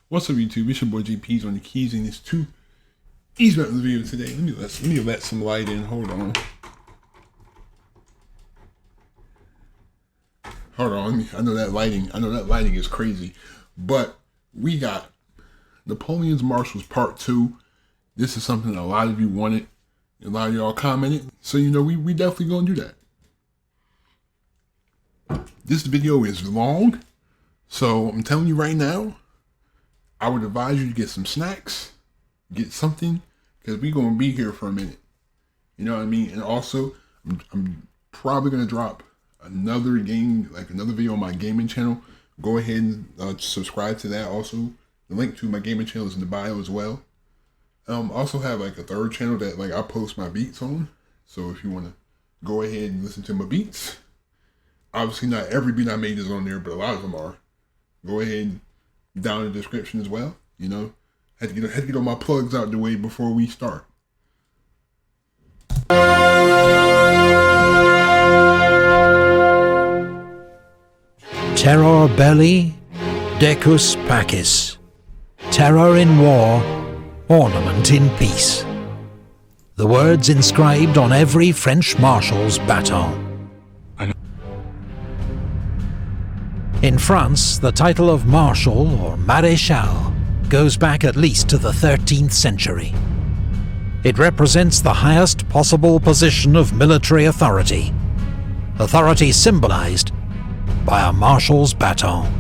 What's up, YouTube? It's your boy JP's on the keys, and it's 2 easy button video today. Let me let some light in. Hold on. I know that lighting is crazy, but we got Napoleon's Marshals Part 2. This is something that a lot of you wanted. A lot of y'all commented, so you know we definitely gonna do that. This video is long, so I'm telling you right now, I would advise you to get some snacks, get something, because we're gonna be here for a minute. You know what I mean? And also, I'm probably gonna drop another video on my gaming channel. Go ahead and subscribe to that. Also, the link to my gaming channel is in the bio as well. Also have like a third channel that I post my beats on. So if you want to go ahead and listen to my beats, obviously not every beat I made is on there, but a lot of them are. Go ahead and down in the description as well. You know, had to get all my plugs out the way before we start. Terror belli, decus pacis. Terror in war, ornament in peace. The words inscribed on every French marshal's baton. In France, the title of Marshal or Maréchal goes back at least to the 13th century. It represents the highest possible position of military authority. Authority symbolized by a marshal's baton.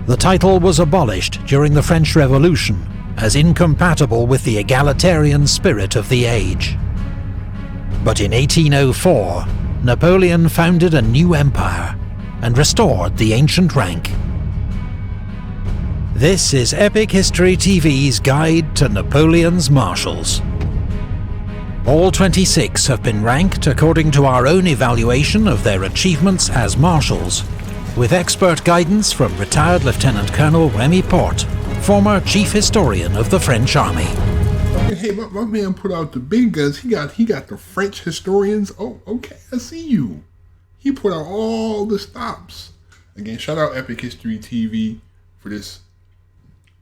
The title was abolished during the French Revolution as incompatible with the egalitarian spirit of the age. But in 1804, Napoleon founded a new empire and restored the ancient rank. This is Epic History TV's guide to Napoleon's marshals. All 26 have been ranked according to our own evaluation of their achievements as marshals, with expert guidance from retired Lieutenant Colonel Remy Porte, former chief historian of the French Army. Hey, my man put out the big guns. He got the French historians. Oh, okay, I see you. He put out all the stops. Again, shout out Epic History TV for this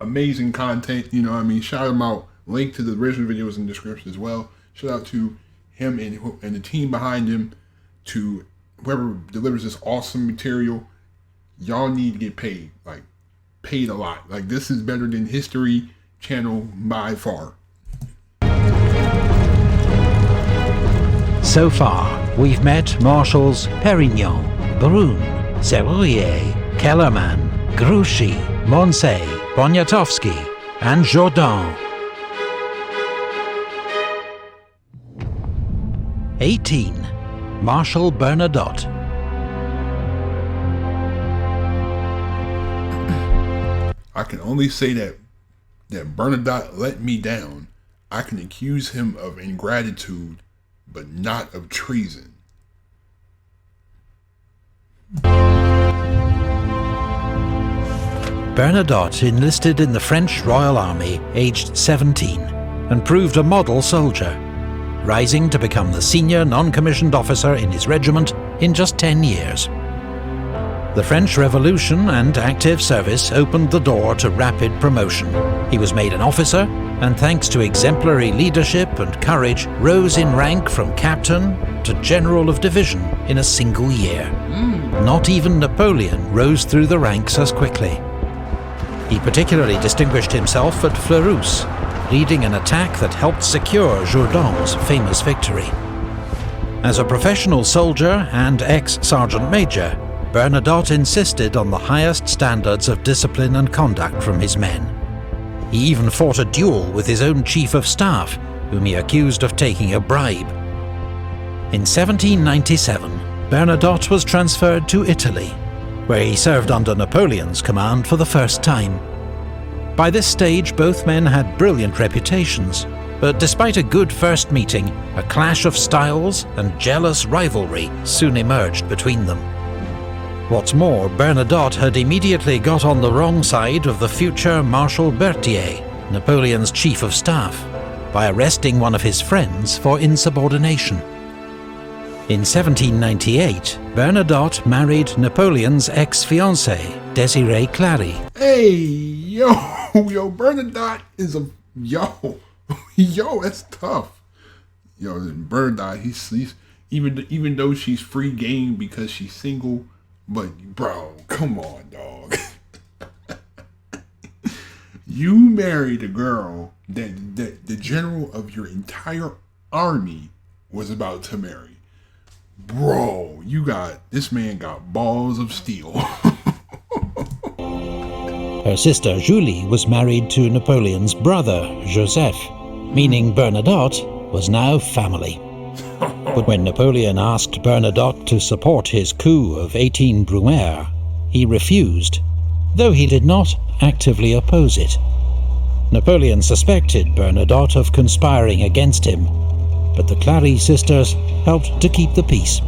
amazing content. You know what I mean? Shout him out. Link to the original videos in the description as well. Shout out to him and the team behind him, to whoever delivers this awesome material. Y'all need to get paid, paid a lot. This is better than History Channel by far. So far, we've met Marshals Perignon, Brune, Serrurier, Kellerman, Grouchy, Moncey, Poniatowski, and Jourdan. 18. Marshal Bernadotte. I can only say that Bernadotte let me down. I can accuse him of ingratitude, but not of treason. Bernadotte enlisted in the French Royal Army aged 17 and proved a model soldier, rising to become the senior non-commissioned officer in his regiment in just 10 years. The French Revolution and active service opened the door to rapid promotion. He was made an officer, and thanks to exemplary leadership and courage, rose in rank from captain to general of division in a single year. Not even Napoleon rose through the ranks as quickly. He particularly distinguished himself at Fleurus, leading an attack that helped secure Jourdan's famous victory. As a professional soldier and ex-sergeant major, Bernadotte insisted on the highest standards of discipline and conduct from his men. He even fought a duel with his own chief of staff, whom he accused of taking a bribe. In 1797, Bernadotte was transferred to Italy, where he served under Napoleon's command for the first time. By this stage, both men had brilliant reputations, but despite a good first meeting, a clash of styles and jealous rivalry soon emerged between them. What's more, Bernadotte had immediately got on the wrong side of the future Marshal Berthier, Napoleon's chief of staff, by arresting one of his friends for insubordination. In 1798, Bernadotte married Napoleon's ex-fiancée, Désirée Clary, Hey, yo, yo, Bernadotte is a yo, yo. That's tough. Yo, Bernadotte. He's even though she's free game because she's single, but bro, come on, dog. You married a girl that the general of your entire army was about to marry. Bro, this man got balls of steel. Her sister Julie was married to Napoleon's brother, Joseph, meaning Bernadotte was now family. But when Napoleon asked Bernadotte to support his coup of 18 Brumaire, he refused, though he did not actively oppose it. Napoleon suspected Bernadotte of conspiring against him, but the Clary sisters helped to keep the peace.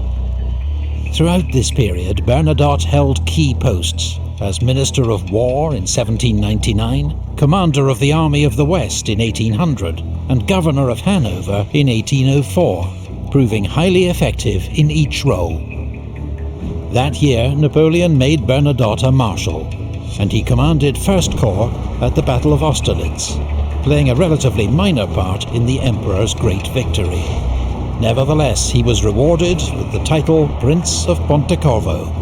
Throughout this period, Bernadotte held key posts as Minister of War in 1799, Commander of the Army of the West in 1800, and Governor of Hanover in 1804, proving highly effective in each role. That year, Napoleon made Bernadotte a Marshal, and he commanded 1st Corps at the Battle of Austerlitz, playing a relatively minor part in the Emperor's great victory. Nevertheless, he was rewarded with the title Prince of Pontecorvo.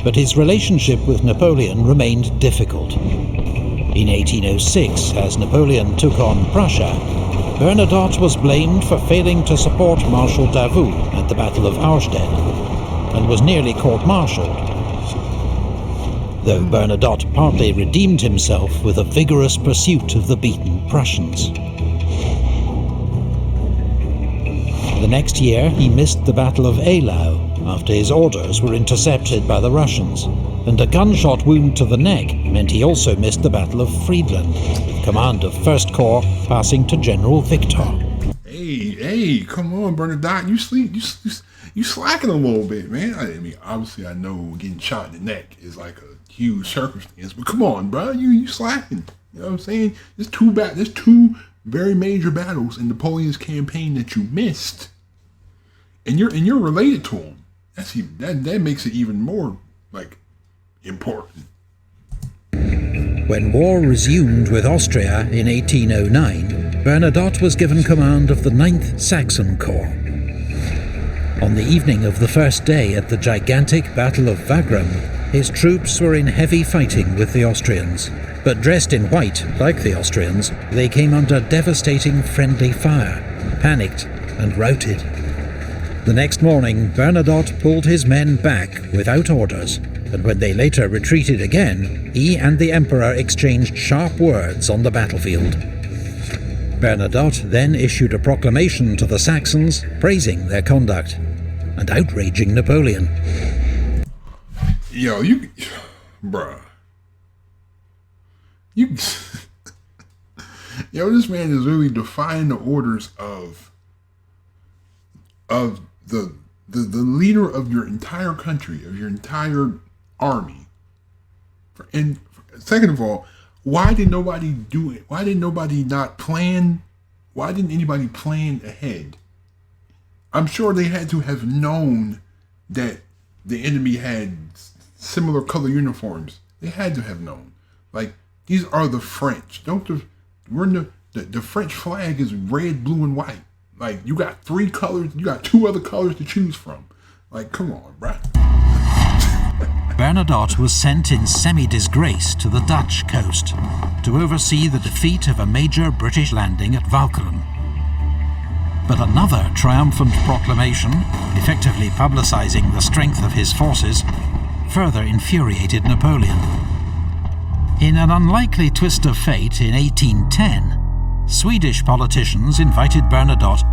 But his relationship with Napoleon remained difficult. In 1806, as Napoleon took on Prussia, Bernadotte was blamed for failing to support Marshal Davout at the Battle of Auerstedt, and was nearly court-martialed. Though Bernadotte partly redeemed himself with a vigorous pursuit of the beaten Prussians. The next year, he missed the Battle of Eylau after his orders were intercepted by the Russians, and a gunshot wound to the neck meant he also missed the Battle of Friedland, with command of 1st Corps passing to General Victor. Hey, come on, Bernadotte, you slacking a little bit, man. I mean, obviously I know getting shot in the neck is like a huge circumstance, but come on, bro, you slacking. You know what I'm saying? There's two very major battles in Napoleon's campaign that you missed, and you're related to him. That makes it even more important. When war resumed with Austria in 1809, Bernadotte was given command of the 9th Saxon Corps. On the evening of the first day at the gigantic Battle of Wagram, his troops were in heavy fighting with the Austrians, but dressed in white, like the Austrians, they came under devastating friendly fire, panicked and routed. The next morning, Bernadotte pulled his men back without orders, and when they later retreated again, he and the Emperor exchanged sharp words on the battlefield. Bernadotte then issued a proclamation to the Saxons praising their conduct and outraging Napoleon. Yo, bruh. Yo, this man is really defying the orders of the leader of your entire country, of your entire army. And second of all, why did nobody do it? Why did nobody not plan? Why didn't anybody plan ahead? I'm sure they had to have known that the enemy had similar color uniforms. They had to have known. These are the French. The French flag is red, blue, and white. You got 3 colors, you got 2 other colors to choose from. Come on, bruh. Bernadotte was sent in semi-disgrace to the Dutch coast to oversee the defeat of a major British landing at Walcheren. But another triumphant proclamation, effectively publicizing the strength of his forces, further infuriated Napoleon. In an unlikely twist of fate in 1810, Swedish politicians invited Bernadotte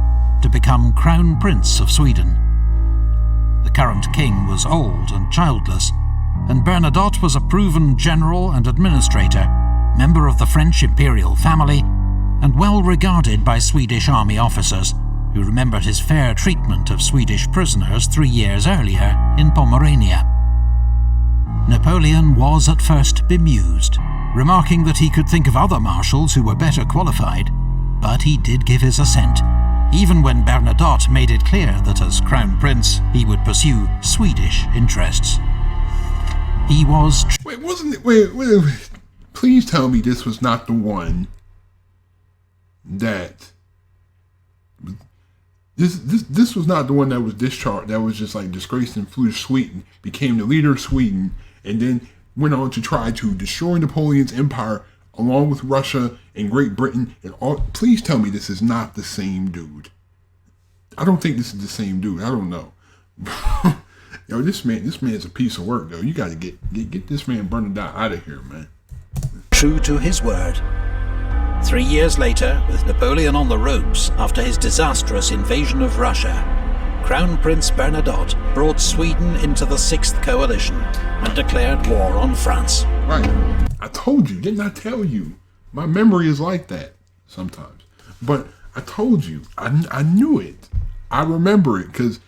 to become Crown Prince of Sweden. The current king was old and childless, and Bernadotte was a proven general and administrator, member of the French imperial family, and well regarded by Swedish army officers, who remembered his fair treatment of Swedish prisoners 3 years earlier in Pomerania. Napoleon was at first bemused, remarking that he could think of other marshals who were better qualified, but he did give his assent, even when Bernadotte made it clear that as Crown Prince he would pursue Swedish interests. He was... Wait. Wait, wasn't it? Wait. Please tell me this was not the one that. This was not the one that was discharged, that was just like disgraced and flew to Sweden, became the leader of Sweden, and then went on to try to destroy Napoleon's empire along with Russia and Great Britain and all. Please tell me this is not the same dude. I don't think this is the same dude. I don't know. Yo, this man's a piece of work though. You gotta get this man Bernadotte out of here, man. True to his word. 3 years later, with Napoleon on the ropes after his disastrous invasion of Russia, Crown Prince Bernadotte brought Sweden into the Sixth Coalition and declared war on France. Right. I told you, didn't I tell you? My memory is like that sometimes. But I told you, I knew it. I remember it because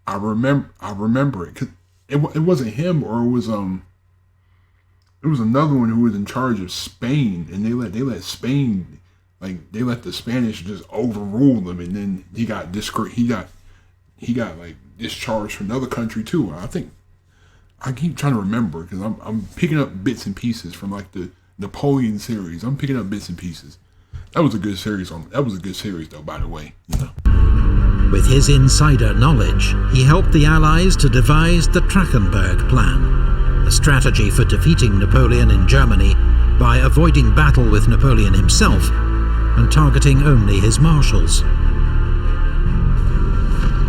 I remember it because it wasn't him, or it was another one who was in charge of Spain, and they let Spain, like they let the Spanish just overrule them, and then he got like discharged from another country too. I think I keep trying to remember because I'm picking up bits and pieces from like the Napoleon series. I'm picking up bits and pieces. That was a good series though, by the way. You know. With his insider knowledge, he helped the Allies to devise the Trachenberg Plan, a strategy for defeating Napoleon in Germany by avoiding battle with Napoleon himself and targeting only his marshals.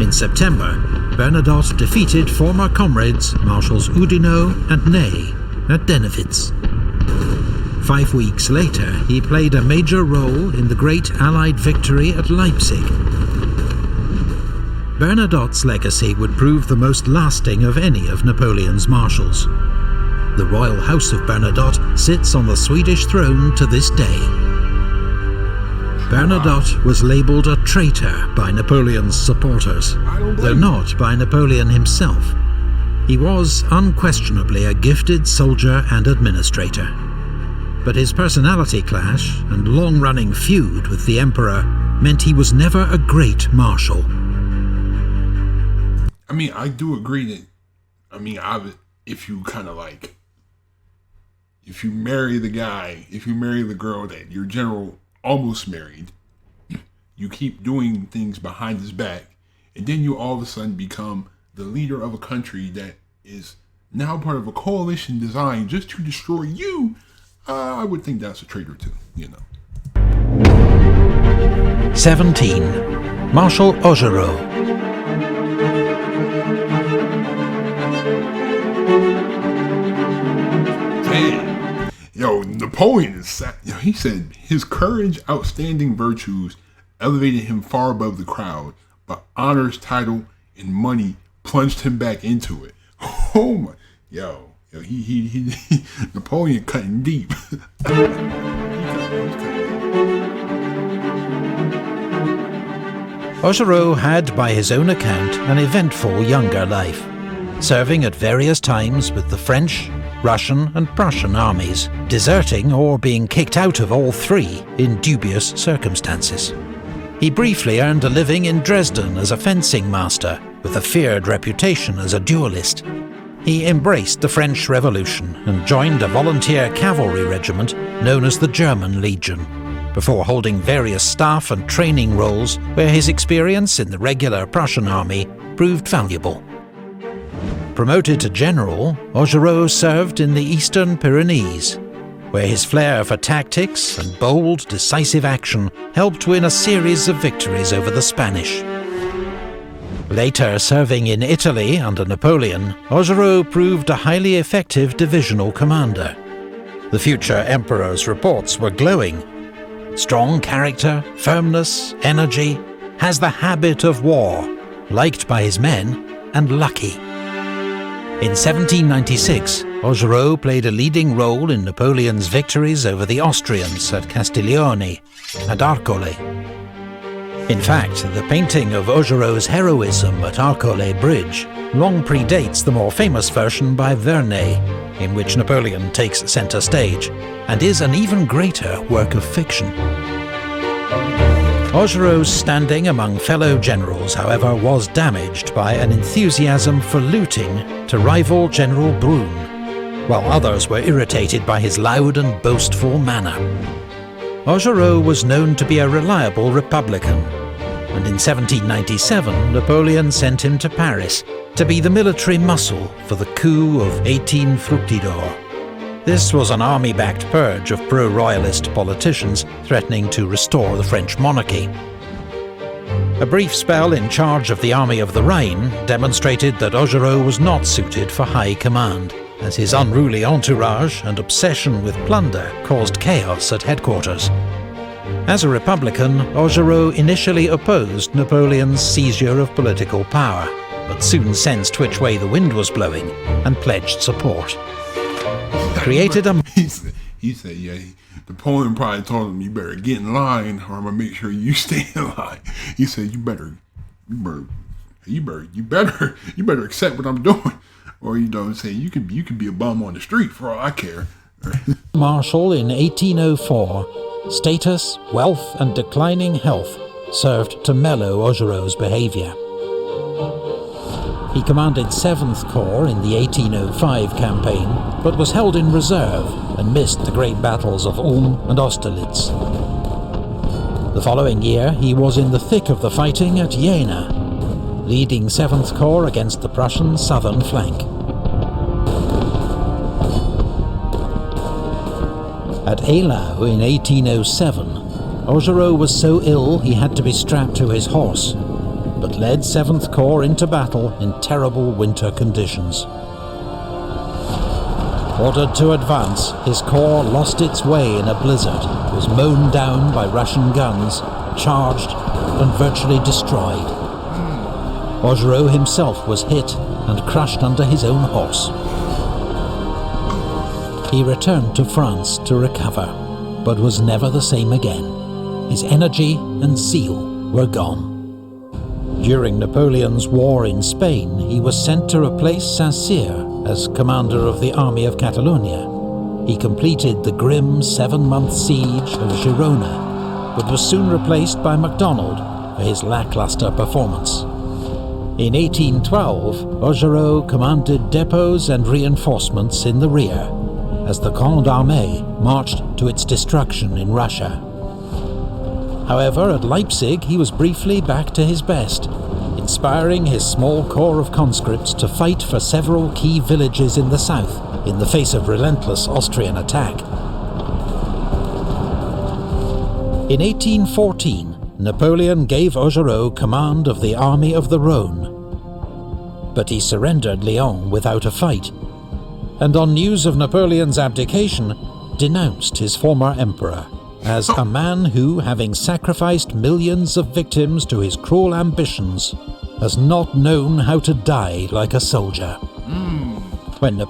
In September, Bernadotte defeated former comrades Marshals Augereau and Ney at Dennewitz. 5 weeks later, he played a major role in the great Allied victory at Leipzig. Bernadotte's legacy would prove the most lasting of any of Napoleon's marshals. The royal house of Bernadotte sits on the Swedish throne to this day. Bernadotte was labelled a traitor by Napoleon's supporters, though not by Napoleon himself. He was unquestionably a gifted soldier and administrator. But his personality clash and long-running feud with the Emperor meant he was never a great marshal. I mean, I do agree that, if you kind of like, if you marry the girl that your general almost married, you keep doing things behind his back, and then you all of a sudden become the leader of a country that is now part of a coalition designed just to destroy you, I would think that's a traitor too, you know. 17. Marshal Augereau. Yo, Napoleon he said his courage, outstanding virtues elevated him far above the crowd, but honors, title, and money plunged him back into it. Oh my, yo, he Napoleon cutting deep. Augereau had, by his own account, an eventful younger life, serving at various times with the French, Russian and Prussian armies, deserting or being kicked out of all three in dubious circumstances. He briefly earned a living in Dresden as a fencing master, with a feared reputation as a duelist. He embraced the French Revolution and joined a volunteer cavalry regiment known as the German Legion, before holding various staff and training roles where his experience in the regular Prussian army proved valuable. Promoted to general, Augereau served in the Eastern Pyrenees, where his flair for tactics and bold, decisive action helped win a series of victories over the Spanish. Later serving in Italy under Napoleon, Augereau proved a highly effective divisional commander. The future emperor's reports were glowing. Strong character, firmness, energy, has the habit of war, liked by his men, and lucky. In 1796, Augereau played a leading role in Napoleon's victories over the Austrians at Castiglione and Arcole. In fact, the painting of Augereau's heroism at Arcole Bridge long predates the more famous version by Vernet, in which Napoleon takes centre stage, and is an even greater work of fiction. Augereau's standing among fellow generals, however, was damaged by an enthusiasm for looting to rival General Brune. while others were irritated by his loud and boastful manner. Augereau was known to be a reliable Republican, and in 1797 Napoleon sent him to Paris to be the military muscle for the coup of 18 Fructidor. This was an army-backed purge of pro-royalist politicians threatening to restore the French monarchy. A brief spell in charge of the Army of the Rhine demonstrated that Augereau was not suited for high command, as his unruly entourage and obsession with plunder caused chaos at headquarters. As a Republican, Augereau initially opposed Napoleon's seizure of political power, but soon sensed which way the wind was blowing and pledged support. He said, yeah, Napoleon probably told him, you better get in line or I'm gonna make sure you stay in line. He said, you better accept what I'm doing. Or you don't say, you could be a bum on the street for all I care. Marshal in 1804, status, wealth and declining health served to mellow Augereau's behaviour. He commanded 7th Corps in the 1805 campaign, but was held in reserve and missed the great battles of Ulm and Austerlitz. The following year, he was in the thick of the fighting at Jena, leading 7th Corps against the Prussian southern flank. At Eylau in 1807, Augereau was so ill he had to be strapped to his horse, but led 7th Corps into battle in terrible winter conditions. Ordered to advance, his corps lost its way in a blizzard, was mown down by Russian guns, charged and virtually destroyed. Augereau himself was hit and crushed under his own horse. He returned to France to recover, but was never the same again. His energy and zeal were gone. During Napoleon's war in Spain, he was sent to replace Saint-Cyr as commander of the Army of Catalonia. He completed the grim 7-month siege of Girona, but was soon replaced by MacDonald for his lackluster performance. In 1812, Augereau commanded depots and reinforcements in the rear, as the Grande Armée marched to its destruction in Russia. However, at Leipzig he was briefly back to his best, inspiring his small corps of conscripts to fight for several key villages in the south in the face of relentless Austrian attack. In 1814, Napoleon gave Augereau command of the Army of the Rhone, but he surrendered Lyon without a fight, and on news of Napoleon's abdication, denounced his former emperor as a man who, having sacrificed millions of victims to his cruel ambitions, has not known how to die like a soldier. When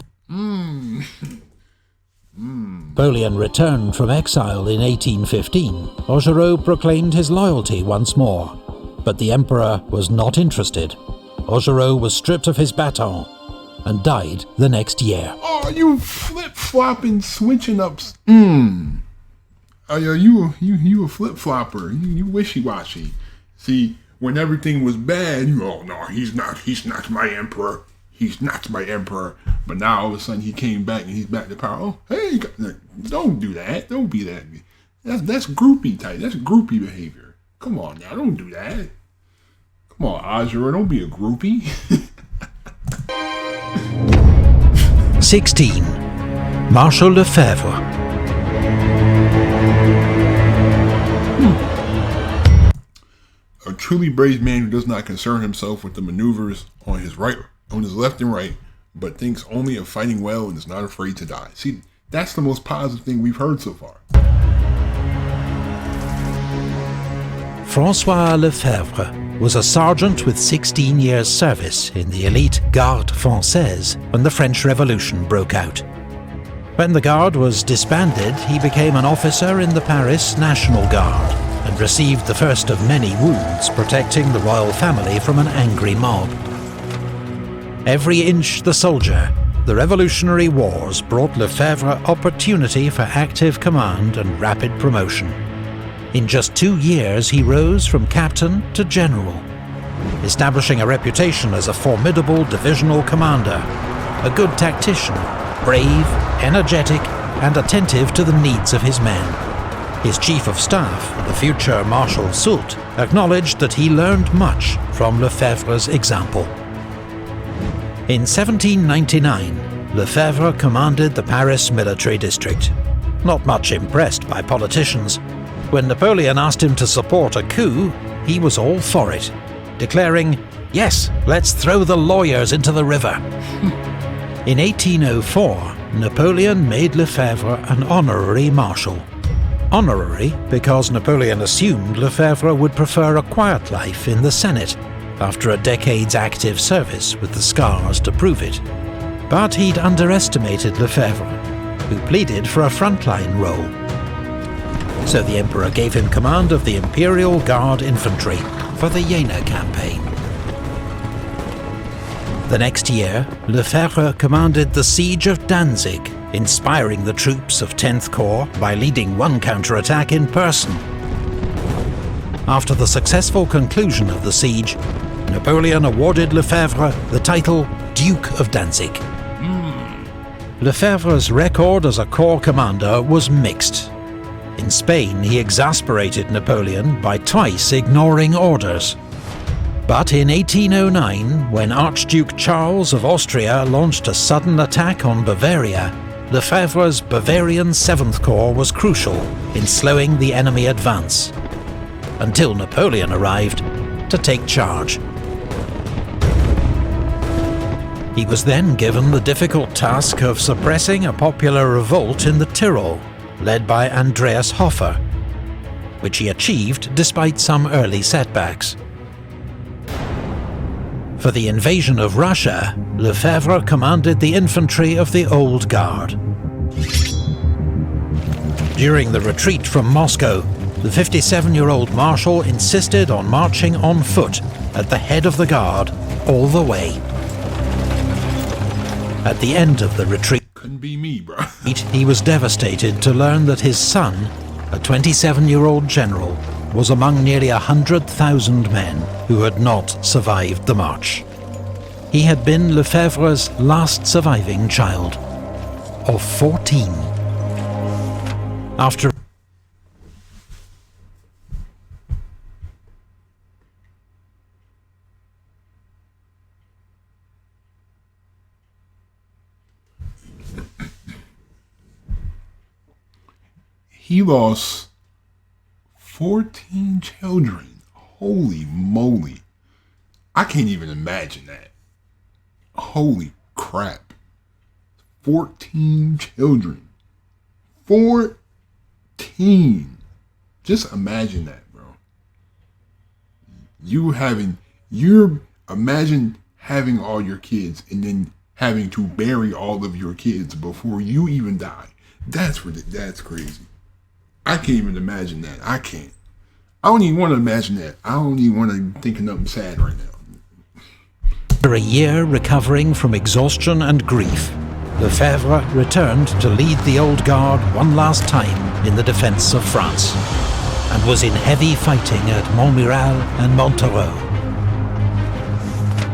Napoleon returned from exile in 1815, Augereau proclaimed his loyalty once more, but the emperor was not interested. Augereau was stripped of his baton and died the next year. Oh, you flip-flopping, switching ups. Oh, yeah, you a flip-flopper. You wishy-washy. See, when everything was bad, oh no, he's not my emperor. He's not my emperor. But now all of a sudden he came back and he's back to power. Oh, hey, don't do that. Don't be that. That's groupie type. That's groupie behavior. Come on now, don't do that. Come on, Augereau, don't be a groupie. 16. Marshal Lefebvre. A truly brave man who does not concern himself with the maneuvers on his left and right, but thinks only of fighting well and is not afraid to die. See, that's the most positive thing we've heard so far. François Lefebvre was a sergeant with 16 years' service in the elite Garde Française when the French Revolution broke out. When the Guard was disbanded, he became an officer in the Paris National Guard and received the first of many wounds protecting the royal family from an angry mob. Every inch the soldier, the Revolutionary Wars brought Lefebvre opportunity for active command and rapid promotion. In just 2 years, he rose from captain to general, establishing a reputation as a formidable divisional commander, a good tactician, brave, energetic, and attentive to the needs of his men. His chief of staff, the future Marshal Soult, acknowledged that he learned much from Lefebvre's example. In 1799, Lefebvre commanded the Paris military district. Not much impressed by politicians, when Napoleon asked him to support a coup, he was all for it, declaring, "Yes, let's throw the lawyers into the river." In 1804, Napoleon made Lefebvre an honorary marshal. Honorary because Napoleon assumed Lefebvre would prefer a quiet life in the Senate, after a decade's active service with the scars to prove it. But he'd underestimated Lefebvre, who pleaded for a frontline role. So the Emperor gave him command of the Imperial Guard Infantry for the Jena campaign. The next year, Lefebvre commanded the siege of Danzig, inspiring the troops of 10th Corps by leading one counterattack in person. After the successful conclusion of the siege, Napoleon awarded Lefebvre the title Duke of Danzig. Lefebvre's record as a corps commander was mixed. In Spain, he exasperated Napoleon by twice ignoring orders. But in 1809, when Archduke Charles of Austria launched a sudden attack on Bavaria, Lefebvre's Bavarian 7th Corps was crucial in slowing the enemy advance, until Napoleon arrived to take charge. He was then given the difficult task of suppressing a popular revolt in the Tyrol, led by Andreas Hofer, which he achieved despite some early setbacks. For the invasion of Russia, Lefebvre commanded the infantry of the Old Guard. During the retreat from Moscow, the 57-year-old Marshal insisted on marching on foot at the head of the Guard all the way. At the end of the retreat, Couldn't be me, bro. he was devastated to learn that his son, a 27-year-old general, was among nearly 100,000 men who had not survived the march. He had been Lefebvre's last surviving child, of 14. After He lost 14 children. Holy moly. I can't even imagine that. Holy crap. 14 children. 14. Just imagine that, bro. Imagine having all your kids and then having to bury all of your kids before you even die. That's crazy. I can't even imagine that. I can't. I don't even want to imagine that. I don't even want to think of nothing sad right now. After a year recovering from exhaustion and grief, Lefebvre returned to lead the Old Guard one last time in the defense of France, and was in heavy fighting at Montmirail and Montereau.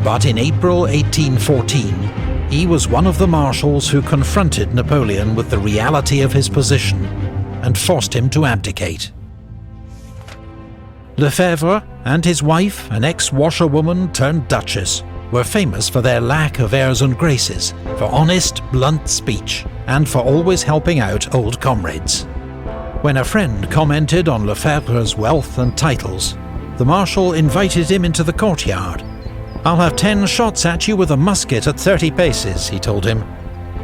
But in April 1814, he was one of the marshals who confronted Napoleon with the reality of his position and forced him to abdicate. Lefebvre and his wife, an ex-washerwoman turned duchess, were famous for their lack of airs and graces, for honest, blunt speech, and for always helping out old comrades. When a friend commented on Lefebvre's wealth and titles, the Marshal invited him into the courtyard. "I'll have 10 shots at you with a musket at 30 paces, he told him.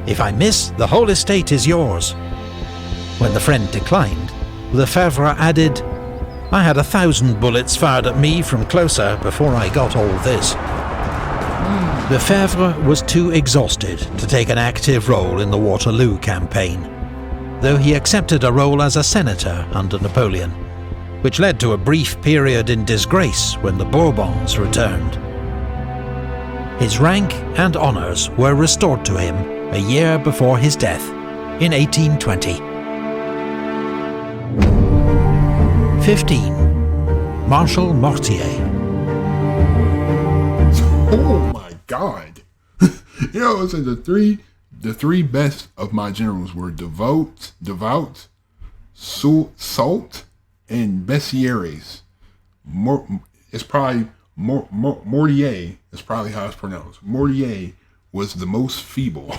"If I miss, the whole estate is yours." When the friend declined, Lefebvre added, "I had 1,000 bullets fired at me from closer before I got all this." Lefebvre was too exhausted to take an active role in the Waterloo campaign, though he accepted a role as a senator under Napoleon, which led to a brief period in disgrace when the Bourbons returned. His rank and honours were restored to him a year before his death, in 1820. 15. Marshal Mortier. Oh my God. So the three The three best of my generals were Devout, Soult, and Bessieres. It's probably Mortier. That's probably how it's pronounced. Mortier was the most feeble.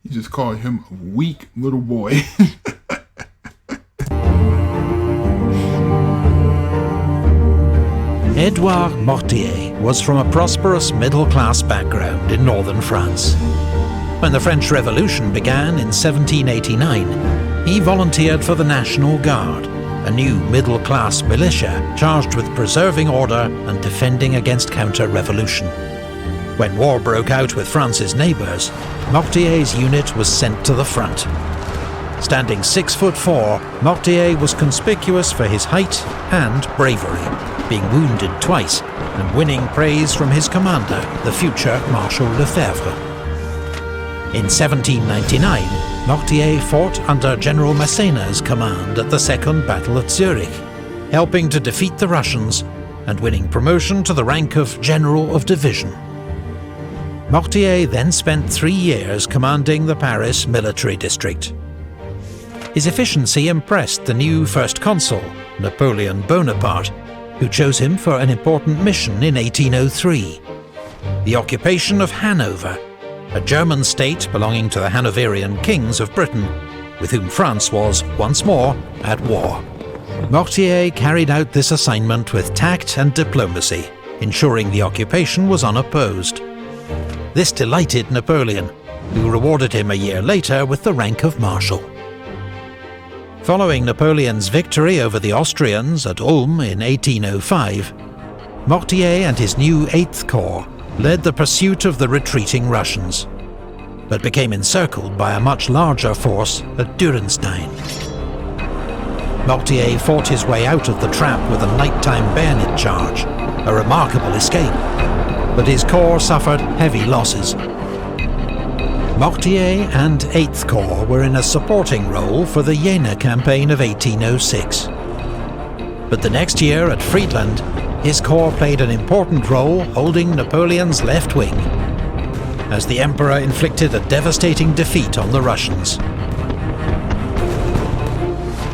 You just called him a weak little boy. Edouard Mortier was from a prosperous middle-class background in northern France. When the French Revolution began in 1789, he volunteered for the National Guard, a new middle-class militia charged with preserving order and defending against counter-revolution. When war broke out with France's neighbours, Mortier's unit was sent to the front. Standing 6'4", Mortier was conspicuous for his height and bravery, being wounded twice and winning praise from his commander, the future Marshal Lefebvre. In 1799, Mortier fought under General Massena's command at the Second Battle at Zurich, helping to defeat the Russians and winning promotion to the rank of General of Division. Mortier then spent 3 years commanding the Paris military district. His efficiency impressed the new First Consul, Napoleon Bonaparte, who chose him for an important mission in 1803, the occupation of Hanover, a German state belonging to the Hanoverian kings of Britain, with whom France was, once more, at war. Mortier carried out this assignment with tact and diplomacy, ensuring the occupation was unopposed. This delighted Napoleon, who rewarded him a year later with the rank of Marshal. Following Napoleon's victory over the Austrians at Ulm in 1805, Mortier and his new 8th Corps led the pursuit of the retreating Russians, but became encircled by a much larger force at Durenstein. Mortier fought his way out of the trap with a nighttime bayonet charge, a remarkable escape, but his corps suffered heavy losses. Mortier and 8th Corps were in a supporting role for the Jena campaign of 1806. But the next year at Friedland, his corps played an important role holding Napoleon's left wing, as the Emperor inflicted a devastating defeat on the Russians.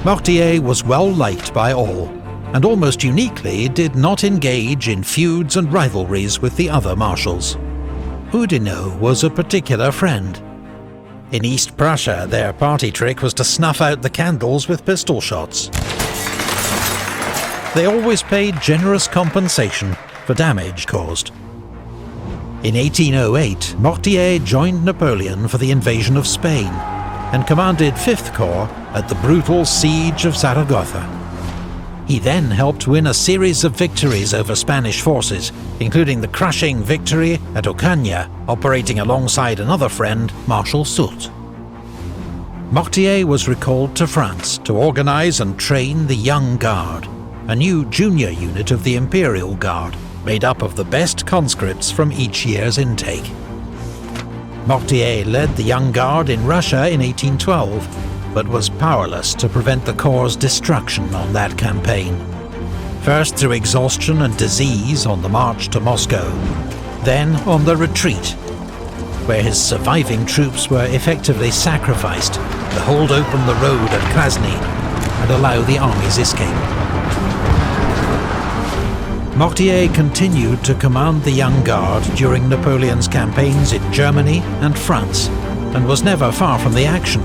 Mortier was well liked by all, and almost uniquely did not engage in feuds and rivalries with the other marshals. Oudinot was a particular friend. In East Prussia, their party trick was to snuff out the candles with pistol shots. They always paid generous compensation for damage caused. In 1808, Mortier joined Napoleon for the invasion of Spain, and commanded 5th Corps at the brutal siege of Zaragoza. He then helped win a series of victories over Spanish forces, including the crushing victory at Ocaña, operating alongside another friend, Marshal Soult. Mortier was recalled to France to organize and train the Young Guard, a new junior unit of the Imperial Guard, made up of the best conscripts from each year's intake. Mortier led the Young Guard in Russia in 1812, but was powerless to prevent the Corps' destruction on that campaign. First through exhaustion and disease on the march to Moscow, then on the retreat, where his surviving troops were effectively sacrificed to hold open the road at Krasny and allow the army's escape. Mortier continued to command the Young Guard during Napoleon's campaigns in Germany and France, and was never far from the action.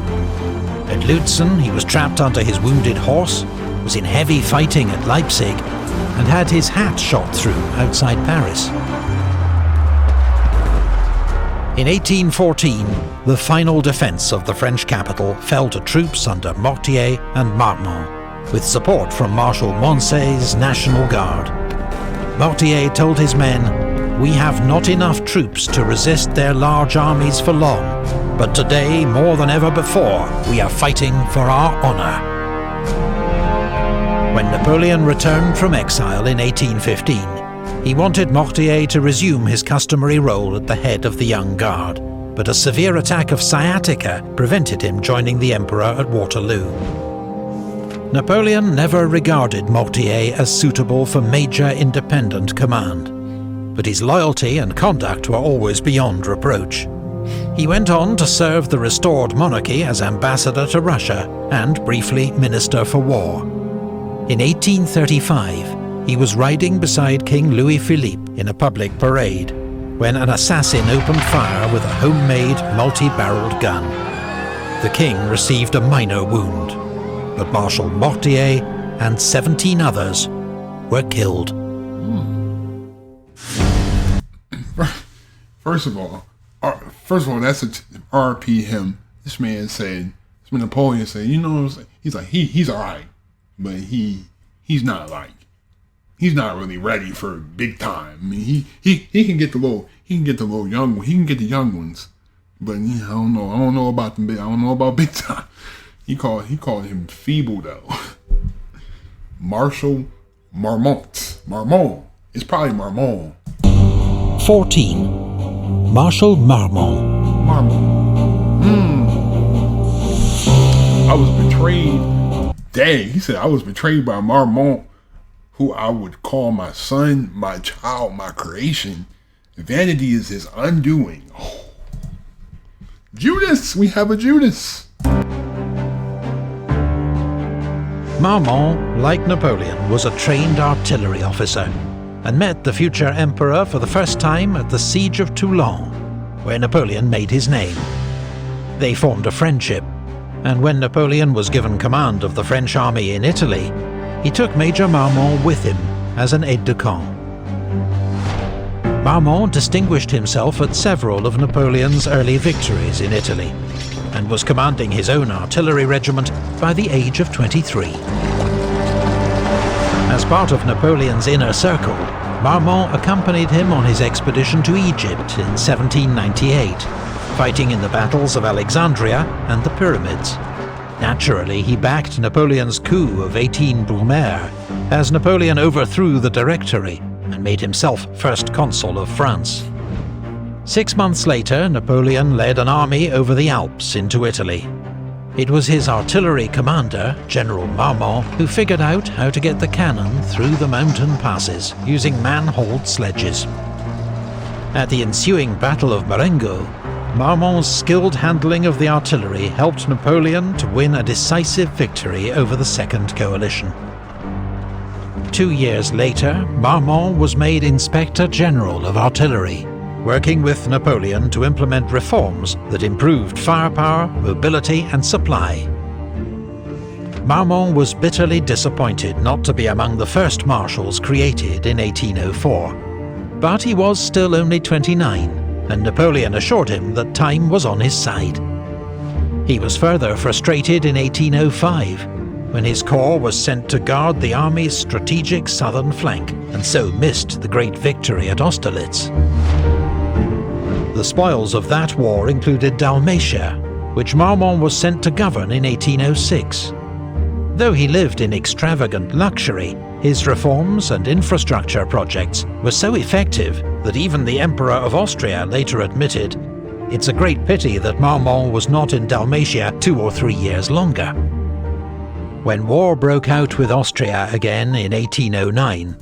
At Lutzen, he was trapped under his wounded horse, was in heavy fighting at Leipzig, and had his hat shot through outside Paris. In 1814, the final defence of the French capital fell to troops under Mortier and Marmont, with support from Marshal Moncey's National Guard. Mortier told his men, "We have not enough troops to resist their large armies for long, but today, more than ever before, we are fighting for our honour." When Napoleon returned from exile in 1815, he wanted Mortier to resume his customary role at the head of the Young Guard, but a severe attack of sciatica prevented him joining the Emperor at Waterloo. Napoleon never regarded Mortier as suitable for major independent command. but his loyalty and conduct were always beyond reproach. He went on to serve the restored monarchy as ambassador to Russia and briefly Minister for War. In 1835, he was riding beside King Louis-Philippe in a public parade when an assassin opened fire with a homemade multi-barreled gun. The king received a minor wound, but Marshal Mortier and 17 others were killed. First of all, that's a RP him. This man said, Napoleon said, you know what I'm saying? He's like, he's all right, but he's not really ready for big time. I mean, he can get the little young, he can get the young ones, but I don't know about them. I don't know about big time. He called him feeble though. Marshal Marmont. It's probably Marmont. 14. Marshal Marmont. I was betrayed. Dang, he said I was betrayed by Marmont, who I would call my son, my child, my creation. Vanity is his undoing. Oh. Judas, we have a Judas. Marmont, like Napoleon, was a trained artillery officer and met the future emperor for the first time at the Siege of Toulon, where Napoleon made his name. They formed a friendship, and when Napoleon was given command of the French army in Italy, he took Major Marmont with him as an aide-de-camp. Marmont distinguished himself at several of Napoleon's early victories in Italy, and was commanding his own artillery regiment by the age of 23. As part of Napoleon's inner circle, Marmont accompanied him on his expedition to Egypt in 1798, fighting in the battles of Alexandria and the Pyramids. Naturally, he backed Napoleon's coup of 18 Brumaire, as Napoleon overthrew the Directory and made himself first consul of France. 6 months later, Napoleon led an army over the Alps into Italy. It was his artillery commander, General Marmont, who figured out how to get the cannon through the mountain passes using man-hauled sledges. At the ensuing Battle of Marengo, Marmont's skilled handling of the artillery helped Napoleon to win a decisive victory over the Second Coalition. 2 years later, Marmont was made Inspector General of Artillery, working with Napoleon to implement reforms that improved firepower, mobility and supply. Marmont was bitterly disappointed not to be among the first marshals created in 1804. But he was still only 29, and Napoleon assured him that time was on his side. He was further frustrated in 1805, when his corps was sent to guard the army's strategic southern flank, and so missed the great victory at Austerlitz. The spoils of that war included Dalmatia, which Marmont was sent to govern in 1806. Though he lived in extravagant luxury, his reforms and infrastructure projects were so effective that even the Emperor of Austria later admitted, "It's a great pity that Marmont was not in Dalmatia 2 or 3 years longer." When war broke out with Austria again in 1809...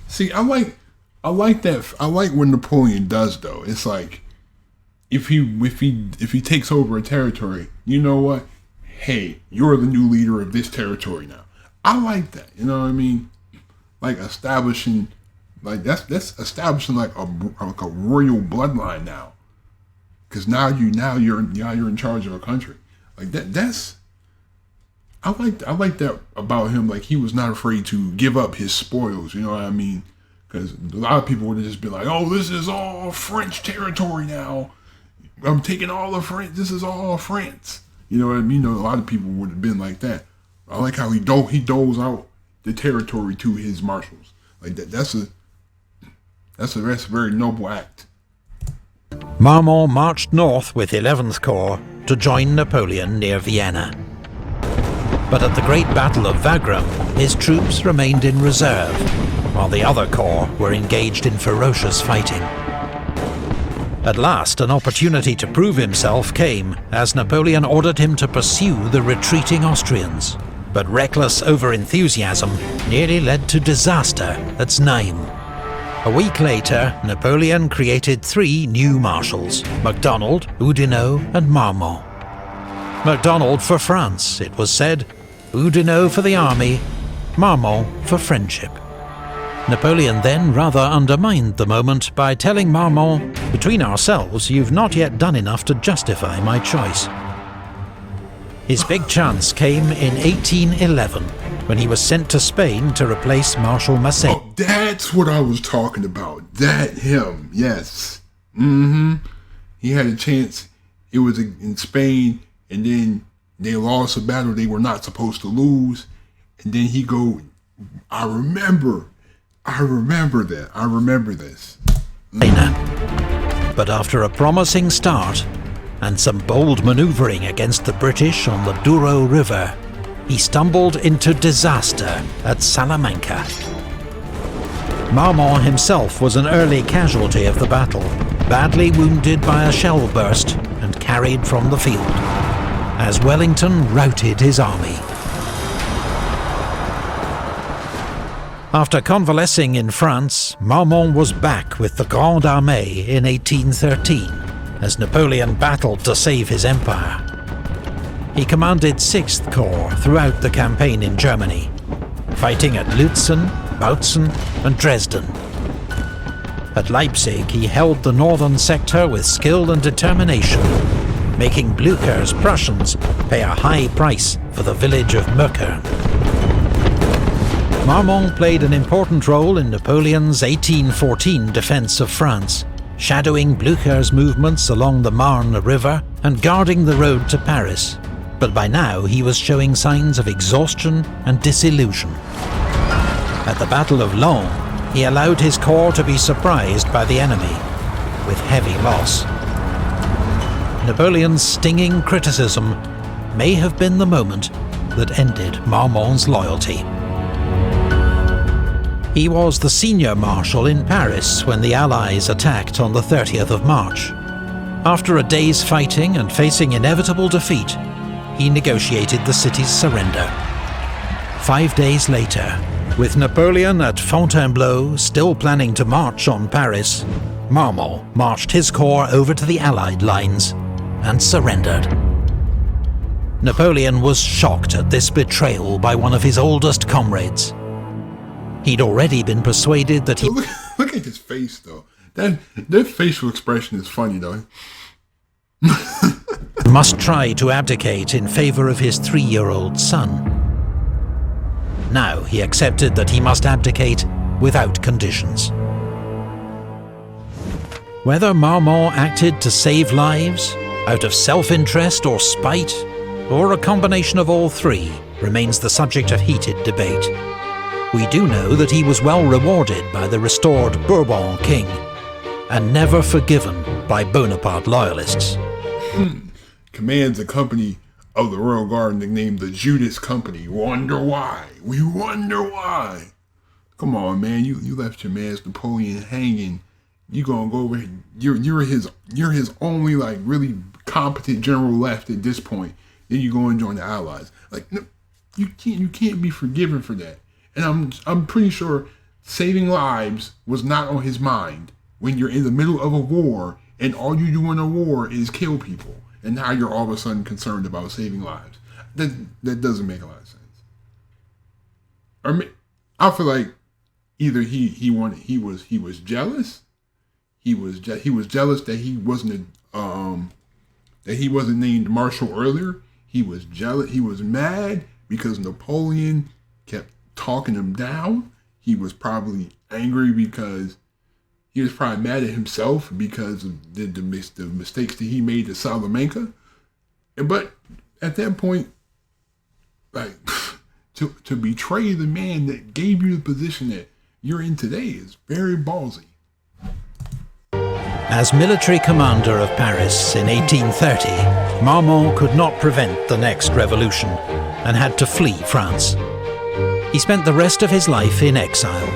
See, I like that. I like what Napoleon does, though. It's like, if he takes over a territory, you know what? Hey, you're the new leader of this territory now. I like that. You know what I mean? Like establishing, like that's establishing like a royal bloodline now. Because now you're in charge of a country. Like that's. I like that about him. Like, he was not afraid to give up his spoils. You know what I mean? Because a lot of people would have just been like, "Oh, this is all French territory now. I'm taking all of France. This is all France." You know what I mean? You know, a lot of people would have been like that. I like how he doles out the territory to his marshals. Like that. That's a very noble act. Marmont marched north with 11th Corps to join Napoleon near Vienna. But at the Great Battle of Wagram, his troops remained in reserve, while the other corps were engaged in ferocious fighting. At last, an opportunity to prove himself came, as Napoleon ordered him to pursue the retreating Austrians. But reckless over-enthusiasm nearly led to disaster at Znaim. A week later, Napoleon created 3 new marshals: MacDonald, Oudinot and Marmont. MacDonald for France, it was said, Oudinot for the army, Marmont for friendship. Napoleon then rather undermined the moment by telling Marmont, "Between ourselves, you've not yet done enough to justify my choice." His big chance came in 1811, when he was sent to Spain to replace Marshal Marmont. Oh, that's what I was talking about. Him, yes. He had a chance. It was in Spain, and then they lost a battle they were not supposed to lose. And then he go, I remember that. I remember this. But after a promising start, and some bold manoeuvring against the British on the Douro River, he stumbled into disaster at Salamanca. Marmont himself was an early casualty of the battle, badly wounded by a shell burst and carried from the field, as Wellington routed his army. After convalescing in France, Marmont was back with the Grande Armée in 1813, as Napoleon battled to save his empire. He commanded 6th Corps throughout the campaign in Germany, fighting at Lützen, Bautzen and Dresden. At Leipzig, he held the northern sector with skill and determination, making Blücher's Prussians pay a high price for the village of Möckern. Marmont played an important role in Napoleon's 1814 defence of France, shadowing Blücher's movements along the Marne River and guarding the road to Paris. But by now he was showing signs of exhaustion and disillusion. At the Battle of Laon, he allowed his corps to be surprised by the enemy, with heavy loss. Napoleon's stinging criticism may have been the moment that ended Marmont's loyalty. He was the senior marshal in Paris when the Allies attacked on the 30th of March. After a day's fighting and facing inevitable defeat, he negotiated the city's surrender. 5 days later, with Napoleon at Fontainebleau still planning to march on Paris, Marmont marched his corps over to the Allied lines and surrendered. Napoleon was shocked at this betrayal by one of his oldest comrades. He'd already been persuaded that he... Look at his face, though. That facial expression is funny, though. must try to abdicate in favour of his 3-year-old son. Now he accepted that he must abdicate without conditions. Whether Marmont acted to save lives, out of self-interest or spite, or a combination of all three, remains the subject of heated debate. We do know that he was well rewarded by the restored Bourbon king, and never forgiven by Bonaparte loyalists. Commands a company of the Royal Guard nicknamed the Judas Company. Wonder why? We wonder why. Come on, man. You left your man Napoleon hanging. You gonna go over? You're his only like really competent general left at this point. Then you go and join the Allies. Like no, you can't be forgiven for that. And I'm pretty sure saving lives was not on his mind when you're in the middle of a war and all you do in a war is kill people. And now you're all of a sudden concerned about saving lives. That doesn't make a lot of sense. I feel like either he was jealous. He was jealous that he wasn't named Marshal earlier. He was jealous. He was mad because Napoleon kept talking him down. He was probably angry because he was probably mad at himself because of the mistakes that he made at Salamanca. But at that point, like to betray the man that gave you the position that you're in today is very ballsy. As military commander of Paris in 1830, Marmont could not prevent the next revolution and had to flee France. He spent the rest of his life in exile,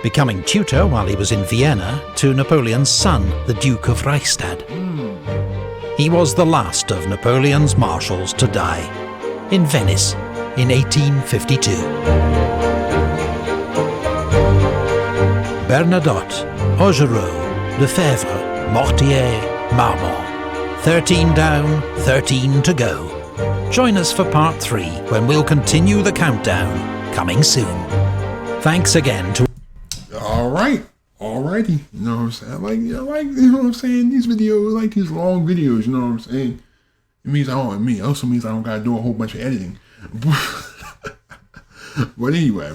becoming tutor while he was in Vienna to Napoleon's son, the Duke of Reichstadt. He was the last of Napoleon's marshals to die, in Venice in 1852. Bernadotte, Augereau, Lefebvre, Mortier, Marmont. 13 down, 13 to go. Join us for part 3 when we'll continue the countdown, coming soon. Thanks again to... Alrighty. You know what I'm saying? I like, you know what I'm saying? These videos, I like these long videos, you know what I'm saying? It also means I don't gotta do a whole bunch of editing. But anyway, you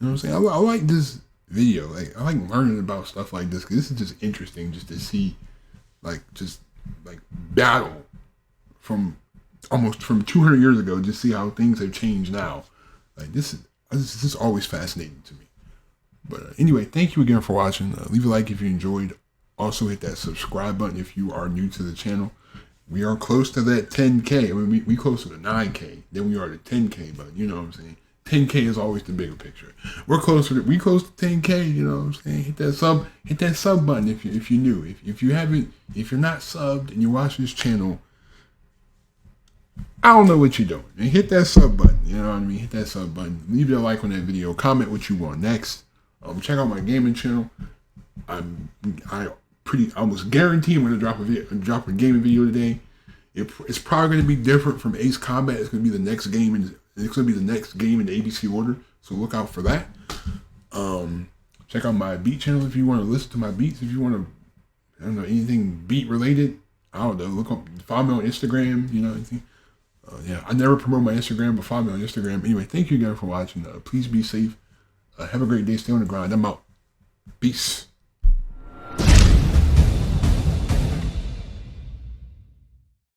know what I'm saying? I like this video. Like, I like learning about stuff like this, because this is just interesting just to see, battle from 200 years ago, just see how things have changed now. Like, this is always fascinating to me. But anyway, thank you again for watching. Leave a like if you enjoyed. Also hit that subscribe button if you are new to the channel. We are close to that 10K. I mean, we closer to 9K than we are to 10K, but you know what I'm saying? 10K is always the bigger picture. We close to 10K, you know what I'm saying? Hit that sub button if you're new. If you're not subbed and you watch this channel, I don't know what you're doing. And hit that sub button, you know what I mean? Hit that sub button. Leave your like on that video. Comment what you want next. Check out my gaming channel. I almost guarantee I'm going to drop a gaming video today. It's probably going to be different from Ace Combat. It's going to be the next game, and it's going to be the next game in the ABC order. So look out for that. Check out my beat channel if you want to listen to my beats. If you want to, I don't know, anything beat related. I don't know. Follow me on Instagram. You know anything. Yeah, I never promote my Instagram, but follow me on Instagram. Anyway, thank you again for watching. Please be safe. Have a great day. Stay on the grind. I'm out. Peace.